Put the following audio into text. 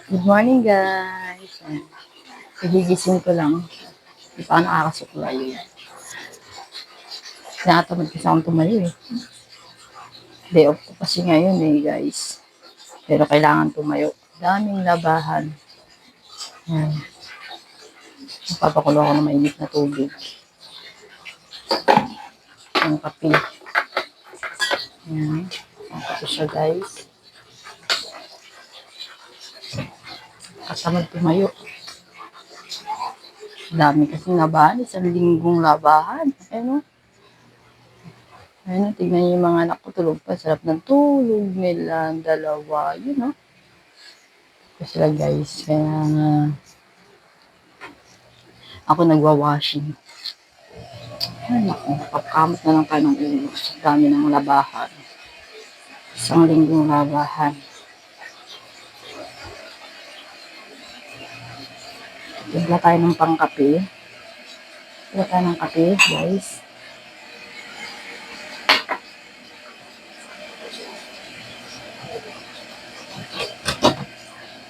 Good morning, guys. Nagigising ko lang. Hindi pa ako nakakasuklay. Tinatamad kasi akong tumayo eh. Day off ko kasi ngayon eh, guys. Pero kailangan tumayo. Daming labahan. Yan. Napapakulo ako ng mainit na tubig. Ang kape. Yan. Ang kape siya, guys. Katamad tumayo. Dami kasi labahan. Isang linggong labahan. Ayun o. Ayun o, tignan niyo yung mga anak ko tulog pa. Sarap ng tulog nila. Dalawa. Yun o. Kasi sila, guys. Kaya nga, ako nagwa-washing. Ay, naku. Pagkamot na lang tayo ng ulo. Sa dami ng labahan. Isang linggong labahan. Timpla tayo ng pangkape. Timpla tayo ng kape, guys.